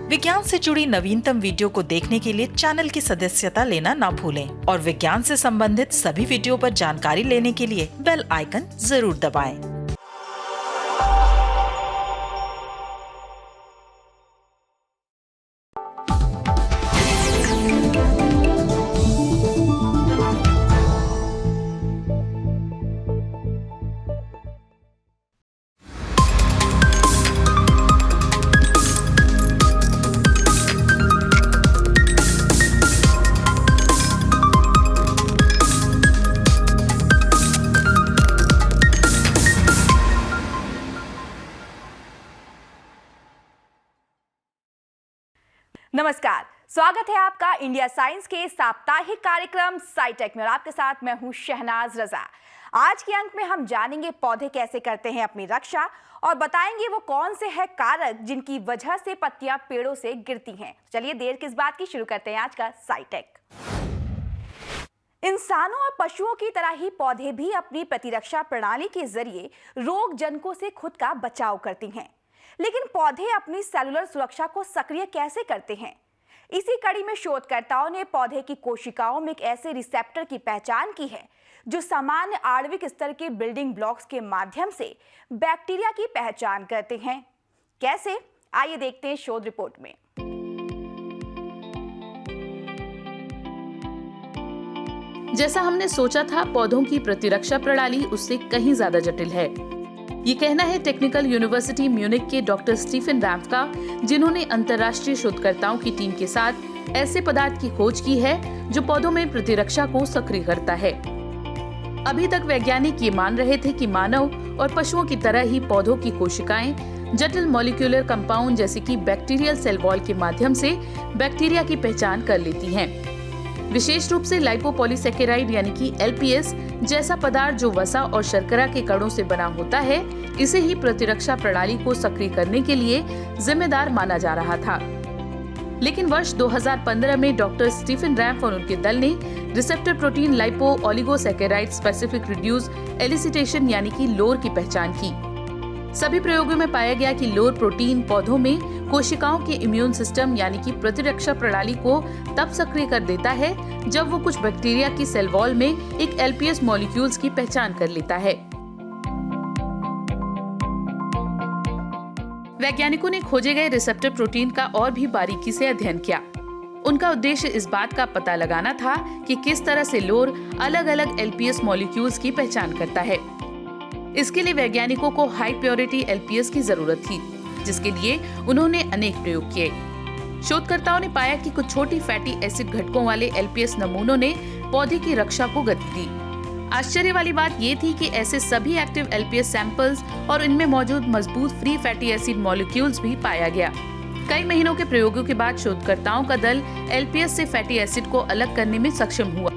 विज्ञान से जुड़ी नवीनतम वीडियो को देखने के लिए चैनल की सदस्यता लेना ना भूलें और विज्ञान से संबंधित सभी वीडियो पर जानकारी लेने के लिए बेल आइकन जरूर दबाएं। नमस्कार, स्वागत है आपका इंडिया साइंस के साप्ताहिक कार्यक्रम साइटेक में और आपके साथ मैं हूं शहनाज रजा। आज के अंक में हम जानेंगे पौधे कैसे करते हैं अपनी रक्षा और बताएंगे वो कौन से हैं कारक जिनकी वजह से पत्तियां पेड़ों से गिरती हैं। चलिए देर किस बात की, शुरू करते हैं आज का साइटेक। इंसानों और पशुओं की तरह ही पौधे भी अपनी प्रतिरक्षा प्रणाली के जरिए रोग जनकों से खुद का बचाव करती हैं। लेकिन पौधे अपनी सेलुलर सुरक्षा को सक्रिय कैसे करते हैं? इसी कड़ी में शोधकर्ताओं ने पौधे की कोशिकाओं में एक ऐसे रिसेप्टर की पहचान की है जो सामान्य आणविक स्तर के बिल्डिंग ब्लॉक्स के माध्यम से बैक्टीरिया की पहचान करते हैं। कैसे? आइए देखते हैं शोध रिपोर्ट में। जैसा हमने सोचा था, पौधों की प्रतिरक्षा प्रणाली उससे कहीं ज्यादा जटिल है। ये कहना है टेक्निकल यूनिवर्सिटी म्यूनिख के डॉक्टर स्टीफन रैम्फ का, जिन्होंने अंतर्राष्ट्रीय शोधकर्ताओं की टीम के साथ ऐसे पदार्थ की खोज की है जो पौधों में प्रतिरक्षा को सक्रिय करता है। अभी तक वैज्ञानिक ये मान रहे थे कि मानव और पशुओं की तरह ही पौधों की कोशिकाएं जटिल मॉलिक्यूलर कंपाउंड जैसे कि बैक्टीरियल सेल वॉल के माध्यम से बैक्टीरिया की पहचान कर लेती हैं। विशेष रूप से लाइपोपॉलीसैकेराइड यानी कि LPS जैसा पदार्थ जो वसा और शर्करा के कणों से बना होता है, इसे ही प्रतिरक्षा प्रणाली को सक्रिय करने के लिए जिम्मेदार माना जा रहा था। लेकिन वर्ष 2015 में डॉक्टर स्टीफन रैम्फ और उनके दल ने receptor protein lipo oligosaccharide specific reduce elicitation यानी कि लोर की पहचान की। सभी प्रयोगों में पाया गया कि लोर प्रोटीन पौधों में कोशिकाओं के इम्यून सिस्टम यानी कि प्रतिरक्षा प्रणाली को तब सक्रिय कर देता है जब वो कुछ बैक्टीरिया की सेल वॉल में एक LPS मॉलिक्यूल्स की पहचान कर लेता है। वैज्ञानिकों ने खोजे गए रिसेप्टर प्रोटीन का और भी बारीकी से अध्ययन किया। उनका उद्देश्य इस बात का पता लगाना था कि किस तरह से लोर अलग अलग LPS मॉलिक्यूल्स की पहचान करता है। इसके लिए वैज्ञानिकों को हाई प्योरिटी LPS की जरूरत थी, जिसके लिए उन्होंने अनेक प्रयोग किए। शोधकर्ताओं ने पाया कि कुछ छोटी फैटी एसिड घटकों वाले LPS नमूनों ने पौधे की रक्षा को गति दी। आश्चर्य वाली बात ये थी कि ऐसे सभी एक्टिव LPS सैंपल्स और इनमें मौजूद मजबूत फ्री फैटी एसिड मॉलिक्यूल्स भी पाया गया। कई महीनों के प्रयोगों के बाद शोधकर्ताओं का दल LPS से फैटी एसिड को अलग करने में सक्षम हुआ।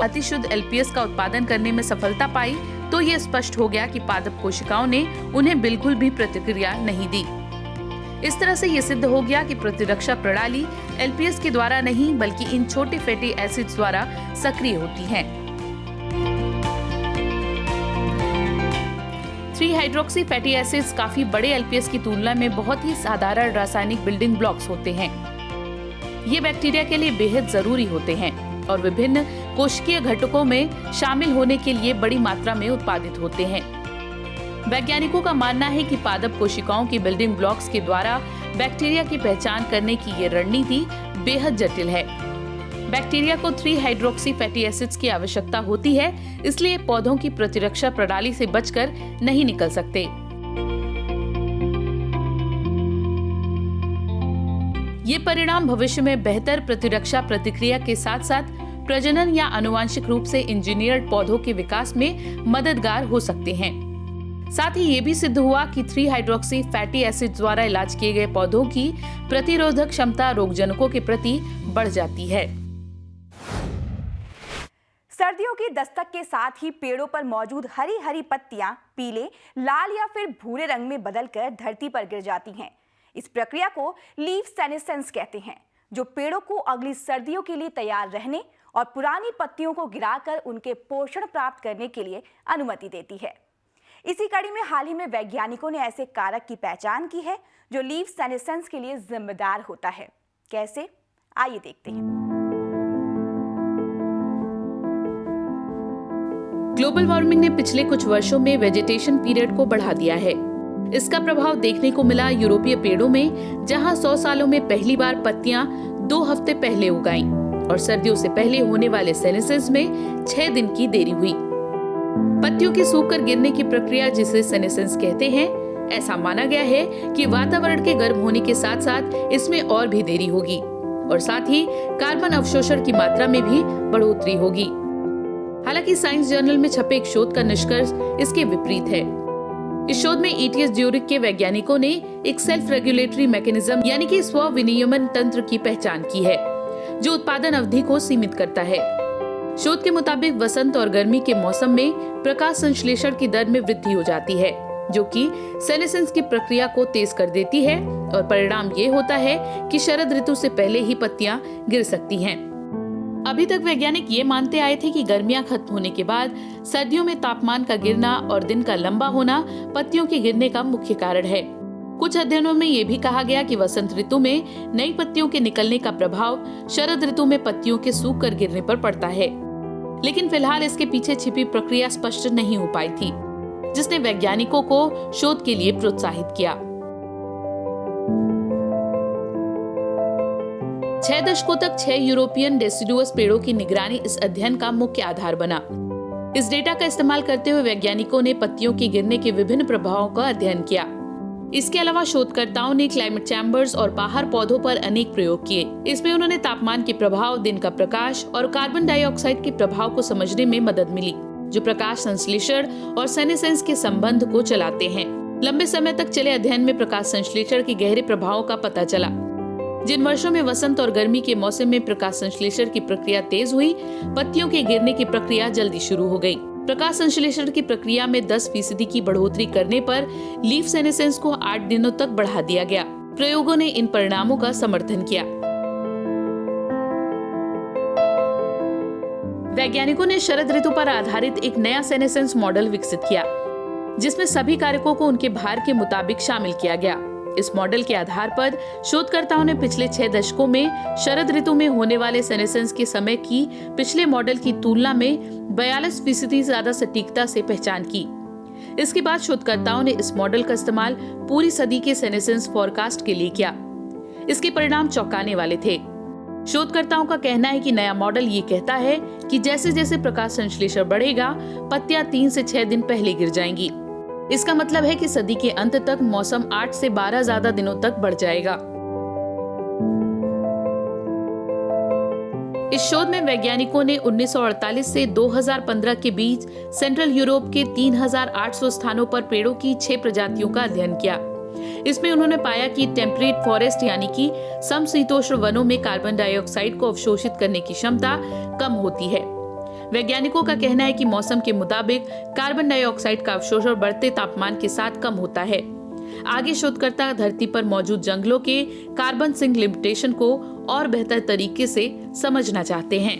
अतिशुद्ध LPS का उत्पादन करने में सफलता पाई तो ये स्पष्ट हो गया कि पादप कोशिकाओं ने उन्हें बिल्कुल भी प्रतिक्रिया नहीं दी। इस तरह से ये सिद्ध हो गया कि प्रतिरक्षा प्रणाली LPS के द्वारा नहीं बल्कि इन छोटे फैटी एसिड्स द्वारा सक्रिय होती है। 3-हाइड्रोक्सी फैटी एसिड्स काफी बड़े LPS की तुलना में बहुत ही साधारण रासायनिक बिल्डिंग ब्लॉक्स होते हैं। ये बैक्टीरिया के लिए बेहद जरूरी होते हैं और विभिन्न कोशिकीय घटकों में शामिल होने के लिए बड़ी मात्रा में उत्पादित होते हैं। वैज्ञानिकों का मानना है कि पादप कोशिकाओं की बिल्डिंग ब्लॉक्स के द्वारा बैक्टीरिया की पहचान करने की ये रणनीति बेहद जटिल है। बैक्टीरिया को 3-हाइड्रोक्सी फैटी एसिड्स की आवश्यकता होती है, इसलिए पौधों की प्रतिरक्षा प्रणाली से बचकर नहीं निकल सकते। ये परिणाम भविष्य में बेहतर प्रतिरक्षा प्रतिक्रिया के साथ साथ प्रजनन या आनुवांशिक रूप से इंजीनियर्ड पौधों के विकास में मददगार हो सकते हैं। साथ ही ये भी सिद्ध हुआ कि 3-हाइड्रोक्सी फैटी एसिड द्वारा इलाज किए गए पौधों की प्रतिरोधक क्षमता रोगजनकों के प्रति बढ़ जाती है। सर्दियों की दस्तक के साथ ही पेड़ों पर मौजूद हरी हरी पत्तियां पीले, लाल या फिर भूरे रंग में बदलकर धरती पर गिर जाती हैं। इस प्रक्रिया को लीफ सेनेसेंस कहते हैं, जो पेड़ों को अगली सर्दियों के लिए तैयार रहने और पुरानी पत्तियों को गिराकर उनके पोषण प्राप्त करने के लिए अनुमति देती है। इसी कड़ी में हाल ही में वैज्ञानिकों ने ऐसे कारक की पहचान की है जो लीफ सेनेसेंस के लिए जिम्मेदार होता है। कैसे, आइए देखते हैं। ग्लोबल वार्मिंग ने पिछले कुछ वर्षों में वेजिटेशन पीरियड को बढ़ा दिया है। इसका प्रभाव देखने को मिला यूरोपीय पेड़ों में, जहां 100 सालों में पहली बार पत्तियां 2 हफ्ते पहले उगाईं और सर्दियों से पहले होने वाले सेनेसेंस में 6 दिन की देरी हुई। पत्तियों की सूख कर गिरने की प्रक्रिया, जिसे सेनेसेंस कहते हैं, ऐसा माना गया है कि वातावरण के गर्म होने के साथ साथ इसमें और भी देरी होगी और साथ ही कार्बन अवशोषण की मात्रा में भी बढ़ोतरी होगी। हालांकि साइंस जर्नल में छपे एक शोध का निष्कर्ष इसके विपरीत है। इस शोध में ETS ज्यूरिख के वैज्ञानिकों ने एक सेल्फ रेगुलेटरी मैकेनिज्म यानी कि स्व विनियमन तंत्र की पहचान की है, जो उत्पादन अवधि को सीमित करता है। शोध के मुताबिक वसंत और गर्मी के मौसम में प्रकाश संश्लेषण की दर में वृद्धि हो जाती है, जो कि सेनेसेंस की प्रक्रिया को तेज कर देती है और परिणाम ये होता है कि शरद ऋतु से पहले ही पत्तियां गिर सकती हैं। अभी तक वैज्ञानिक ये मानते आए थे कि गर्मियां खत्म होने के बाद सर्दियों में तापमान का गिरना और दिन का लंबा होना पत्तियों के गिरने का मुख्य कारण है। कुछ अध्ययनों में ये भी कहा गया कि वसंत ऋतु में नई पत्तियों के निकलने का प्रभाव शरद ऋतु में पत्तियों के सूख कर गिरने पर पड़ता है, लेकिन फिलहाल इसके पीछे छिपी प्रक्रिया स्पष्ट नहीं हो पाई थी, जिसने वैज्ञानिकों को शोध के लिए प्रोत्साहित किया। 6 दशकों तक 6 यूरोपियन डेसिडुअस पेड़ों की निगरानी इस अध्ययन का मुख्य आधार बना। इस डेटा का इस्तेमाल करते हुए वैज्ञानिकों ने पत्तियों के गिरने के विभिन्न प्रभावों का अध्ययन किया। इसके अलावा शोधकर्ताओं ने क्लाइमेट चैम्बर्स और बाहर पौधों पर अनेक प्रयोग किए। इसमें उन्होंने तापमान के प्रभाव, दिन का प्रकाश और कार्बन डाइऑक्साइड के प्रभाव को समझने में मदद मिली, जो प्रकाश संश्लेषण और सेनेसेंस के संबंध को चलाते हैं। लंबे समय तक चले अध्ययन में प्रकाश संश्लेषण के गहरे प्रभावों का पता चला। जिन वर्षों में वसंत और गर्मी के मौसम में प्रकाश संश्लेषण की प्रक्रिया तेज हुई, पत्तियों के गिरने की प्रक्रिया जल्दी शुरू हो गई। प्रकाश संश्लेषण की प्रक्रिया में 10% की बढ़ोतरी करने पर लीफ सेनेसेंस को 8 दिनों तक बढ़ा दिया गया। प्रयोगों ने इन परिणामों का समर्थन किया। वैज्ञानिकों ने शरद ऋतु पर आधारित एक नया सेनेसेंस मॉडल विकसित किया, जिसमें सभी कारकों को उनके भार के मुताबिक शामिल किया गया। इस मॉडल के आधार पर शोधकर्ताओं ने पिछले 6 दशकों में शरद ऋतु में होने वाले सेनेसेंस के समय की पिछले मॉडल की तुलना में 42% ज्यादा सटीकता से पहचान की। इसके बाद शोधकर्ताओं ने इस मॉडल का इस्तेमाल पूरी सदी के सेनेसेंस फोरकास्ट के लिए किया। इसके परिणाम चौंकाने वाले थे। शोधकर्ताओं का कहना है कि नया मॉडल ये कहता है कि जैसे जैसे प्रकाश संश्लेषण बढ़ेगा, पत्तियां 3 से 6 दिन पहले गिर जाएंगी। इसका मतलब है कि सदी के अंत तक मौसम 8 से 12 ज्यादा दिनों तक बढ़ जाएगा। इस शोध में वैज्ञानिकों ने 1948 से 2015 के बीच सेंट्रल यूरोप के 3800 स्थानों पर पेड़ों की 6 प्रजातियों का अध्ययन किया। इसमें उन्होंने पाया कि टेम्परेट फॉरेस्ट यानी कि समशीतोष्ण वनों में कार्बन डाइऑक्साइड को अवशोषित करने की क्षमता कम होती है। वैज्ञानिकों का कहना है कि मौसम के मुताबिक कार्बन डाइऑक्साइड का अवशोषण बढ़ते तापमान के साथ कम होता है। आगे शोधकर्ता धरती पर मौजूद जंगलों के कार्बन सिंक लिमिटेशन को और बेहतर तरीके से समझना चाहते हैं।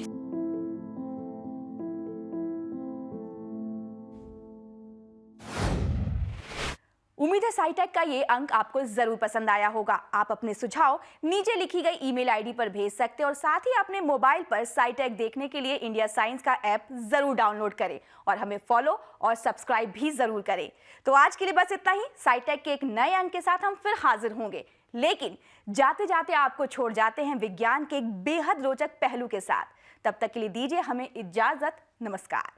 उम्मीद है साइटेक का ये अंक आपको जरूर पसंद आया होगा। आप अपने सुझाव नीचे लिखी गई ईमेल आईडी पर भेज सकते हैं और साथ ही अपने मोबाइल पर साइटेक देखने के लिए इंडिया साइंस का ऐप जरूर डाउनलोड करें और हमें फॉलो और सब्सक्राइब भी जरूर करें। तो आज के लिए बस इतना ही। साइटेक के एक नए अंक के साथ हम फिर हाजिर होंगे, लेकिन जाते जाते आपको छोड़ जाते हैं विज्ञान के एक बेहद रोचक पहलू के साथ। तब तक के लिए दीजिए हमें इजाजत। नमस्कार।